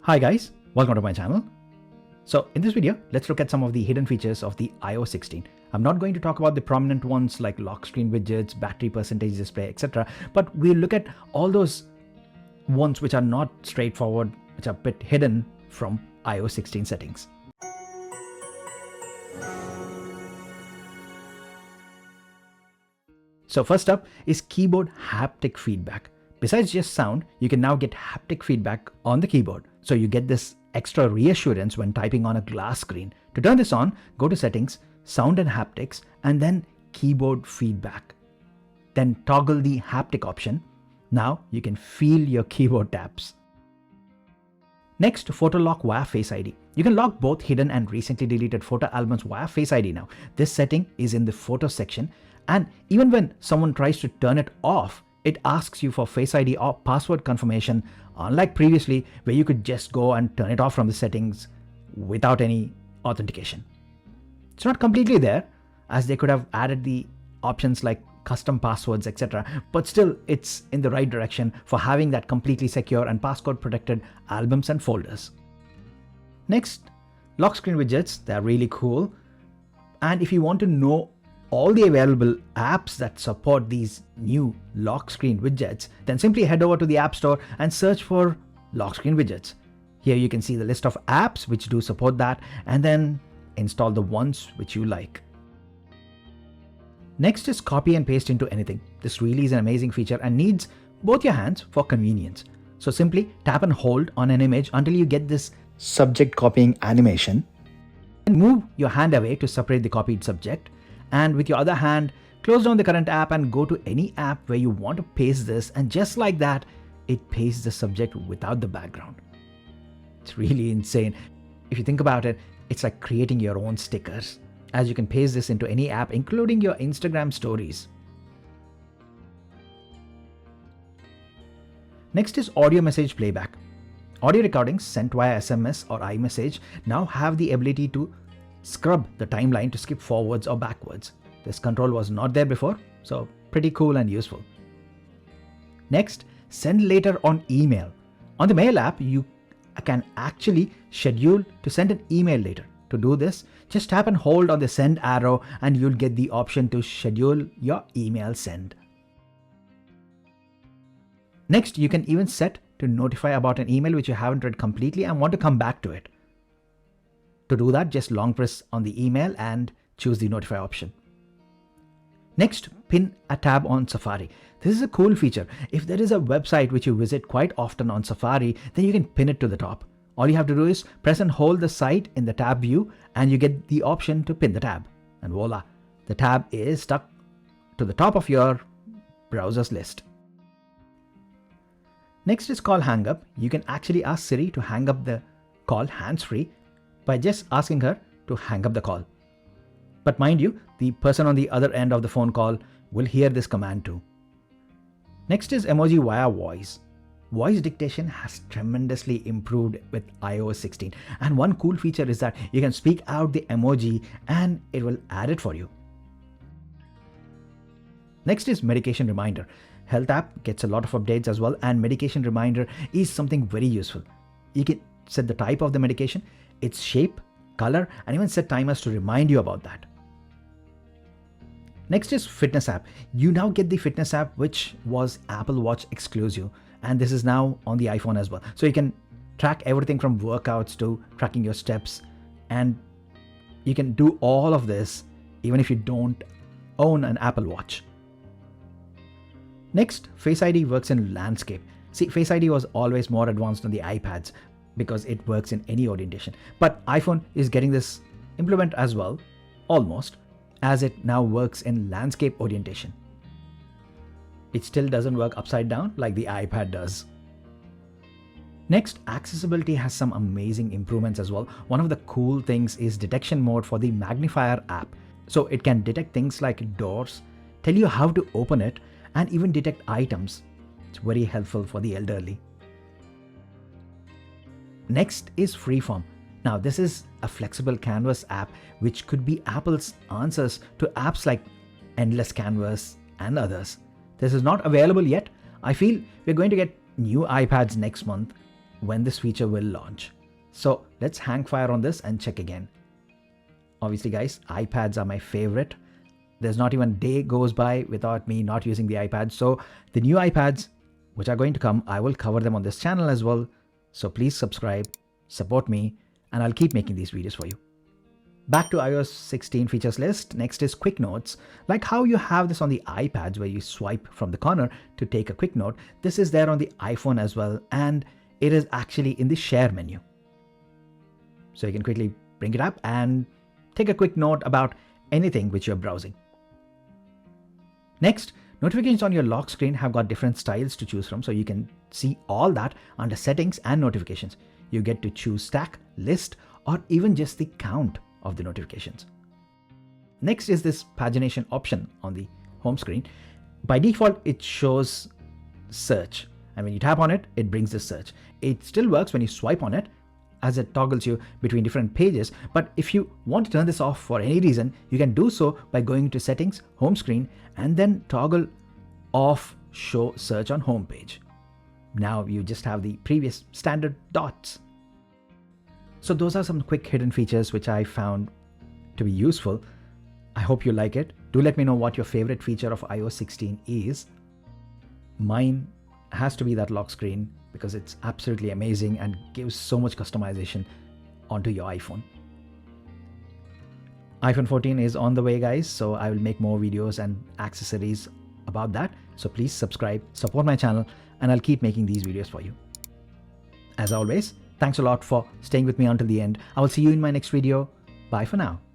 Hi guys, welcome to my channel. So in this video, let's look at some of the hidden features of the iOS 16. I'm not going to talk about the prominent ones like lock screen widgets, battery percentage display, etc. But we'll look at all those ones which are not straightforward, which are a bit hidden from iOS 16 settings. So first up is keyboard haptic feedback. Besides just sound, you can now get haptic feedback on the keyboard. So you get this extra reassurance when typing on a glass screen. To turn this on, go to Settings, Sound and Haptics, and then Keyboard Feedback. Then toggle the haptic option. Now you can feel your keyboard taps. Next, photo lock via Face ID. You can lock both hidden and recently deleted photo albums via Face ID now. This setting is in the photo section, and even when someone tries to turn it off, it asks you for Face ID or password confirmation, unlike previously where you could just go and turn it off from the settings without any authentication. It's not completely there, as they could have added the options like custom passwords, etc. But still, it's in the right direction for having that completely secure and passcode protected albums and folders. Next, lock screen widgets. They're really cool. And if you want to know all the available apps that support these new lock screen widgets, then simply head over to the App Store and search for lock screen widgets. Here you can see the list of apps which do support that, and then install the ones which you like. Next is copy and paste into anything. This really is an amazing feature and needs both your hands for convenience. So simply tap and hold on an image until you get this subject copying animation, and move your hand away to separate the copied subject. And with your other hand, close down the current app and go to any app where you want to paste this, and just like that, it pastes the subject without the background. It's really insane. If you think about it, it's like creating your own stickers, as you can paste this into any app, including your Instagram stories. Next is audio message playback. Audio recordings sent via SMS or iMessage now have the ability to scrub the timeline to skip forwards or backwards. This control was not there before, so pretty cool and useful. Next, send later on email. On the Mail app, you can actually schedule to send an email later. To do this, just tap and hold on the send arrow and you'll get the option to schedule your email send. Next, you can even set to notify about an email which you haven't read completely and want to come back to it. To do that, just long press on the email and choose the notify option. Next, pin a tab on Safari. This is a cool feature. If there is a website which you visit quite often on Safari, then you can pin it to the top. All you have to do is press and hold the site in the tab view and you get the option to pin the tab. And voila, the tab is stuck to the top of your browser's list. Next is call hang up. You can actually ask Siri to hang up the call hands-free by just asking her to hang up the call. But mind you, the person on the other end of the phone call will hear this command too. Next is emoji via voice. Voice dictation has tremendously improved with iOS 16. And one cool feature is that you can speak out the emoji and it will add it for you. Next is medication reminder. Health app gets a lot of updates as well, and medication reminder is something very useful. You can set the type of the medication, its shape, color, and even set timers to remind you about that. Next is fitness app. You now get the fitness app which was Apple Watch exclusive, and this is now on the iPhone as well. So you can track everything from workouts to tracking your steps, and you can do all of this even if you don't own an Apple Watch. Next, Face ID works in landscape. See, Face ID was always more advanced on the iPads because it works in any orientation. But iPhone is getting this implement as well, almost, as it now works in landscape orientation. It still doesn't work upside down like the iPad does. Next, accessibility has some amazing improvements as well. One of the cool things is detection mode for the magnifier app. So it can detect things like doors, tell you how to open it, and even detect items. It's very helpful for the elderly. Next is Freeform. Now this is a flexible canvas app which could be Apple's answers to apps like Endless Canvas and others. This is not available yet. I feel we're going to get new iPads next month, when this feature will launch. So let's hang fire on this and check again. Obviously guys, iPads are my favorite. There's not even a day goes by without me not using the iPad. So the new iPads which are going to come, I will cover them on this channel as well. So please subscribe, support me, and I'll keep making these videos for you. Back to iOS 16 features list. Next is quick notes. Like how you have this on the iPads where you swipe from the corner to take a quick note. This is there on the iPhone as well, and it is actually in the share menu. So you can quickly bring it up and take a quick note about anything which you're browsing. Next, notifications on your lock screen have got different styles to choose from, so you can see all that under settings and notifications. You get to choose stack, list, or even just the count of the notifications. Next is this pagination option on the home screen. By default, it shows search, and when you tap on it, it brings the search. It still works when you swipe on it, as it toggles you between different pages. But if you want to turn this off for any reason, you can do so by going to settings, home screen, and then toggle off show search on home page. Now you just have the previous standard dots. So those are some quick hidden features which I found to be useful. I hope you like it. Do let me know what your favorite feature of iOS 16 is. Mine has to be that lock screen because it's absolutely amazing and gives so much customization onto your iPhone. iPhone 14 is on the way, guys, so I will make more videos and accessories about that. So please subscribe, support my channel, and I'll keep making these videos for you. As always, thanks a lot for staying with me until the end. I will see you in my next video. Bye for now.